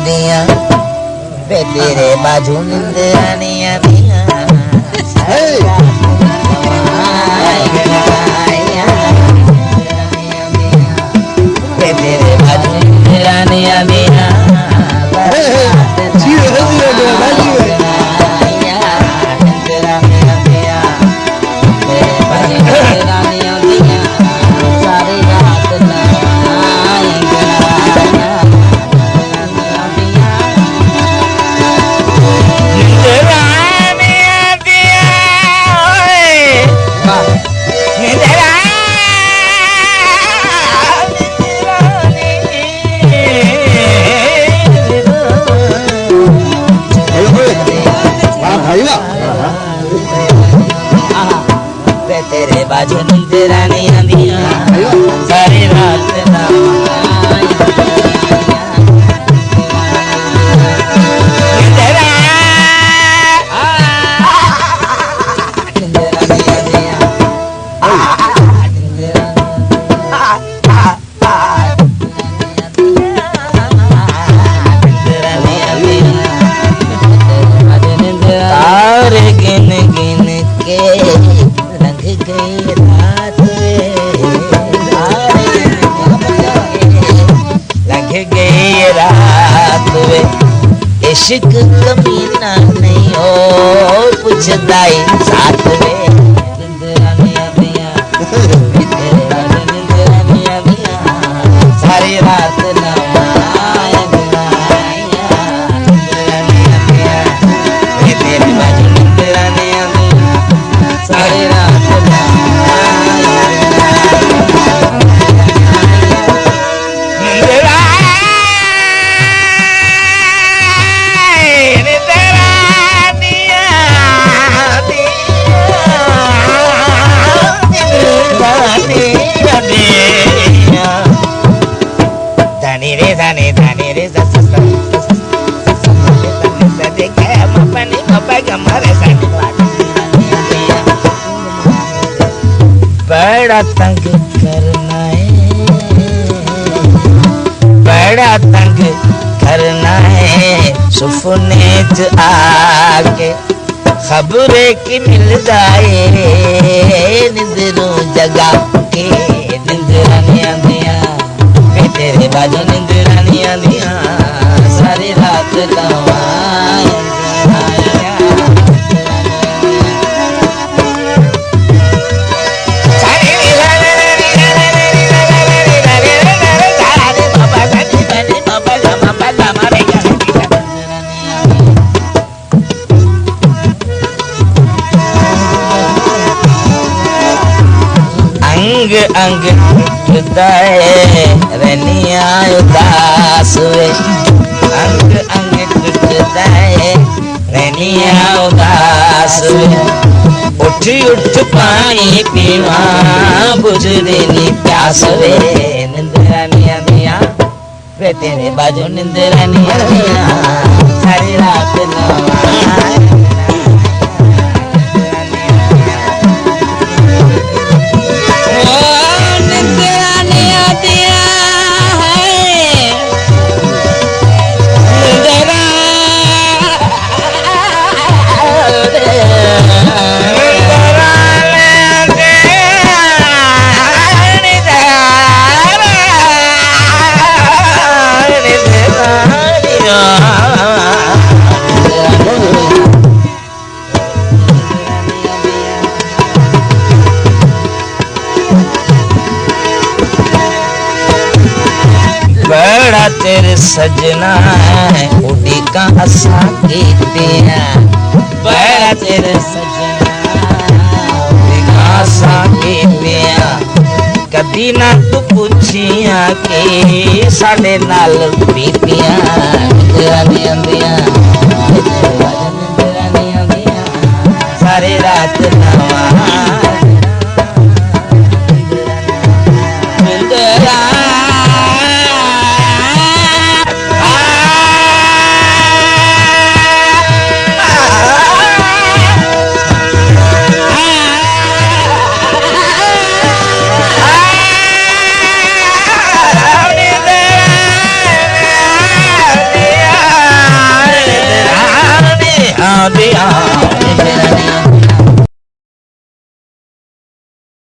दिया बे तेरे बाजू निंदरानिया दिया बे तेरे बाजू निंदरानिया दिया तेरे बाजू निंदरानिया दिया सारी रात गिन गिन के लंघ गई रात लंघ गई रात वे इश्क कमीना नहीं हो पूछता साथ वे निंदरानिया दिया सारी रात बड़ा तंग करना है बड़ा तंग करना है सुफने च आके खबरें की मिल जाए निंदरों जगा के निंदरानिया दिया तेरे बाजू निंदरानिया दिया सारी रात अंग अंग टूटाए रनिया उदास हुए अंग अंग टूटाए रनिया उदास हुए उठ उठ पानी पीवा बुझनी प्यास वे निंदरानिया दिया वे तेरे बाजू निंदरानिया दिया सारी रात बड़ा तेरे सजना है उड़ी का हंसा के दिया बड़ा तेरे सजना उड़ी का हंसा के दिया कभी ना तू पूछिया के साढ़े नाल पीतिया निंदरानिया दिया सारी रात नवा आ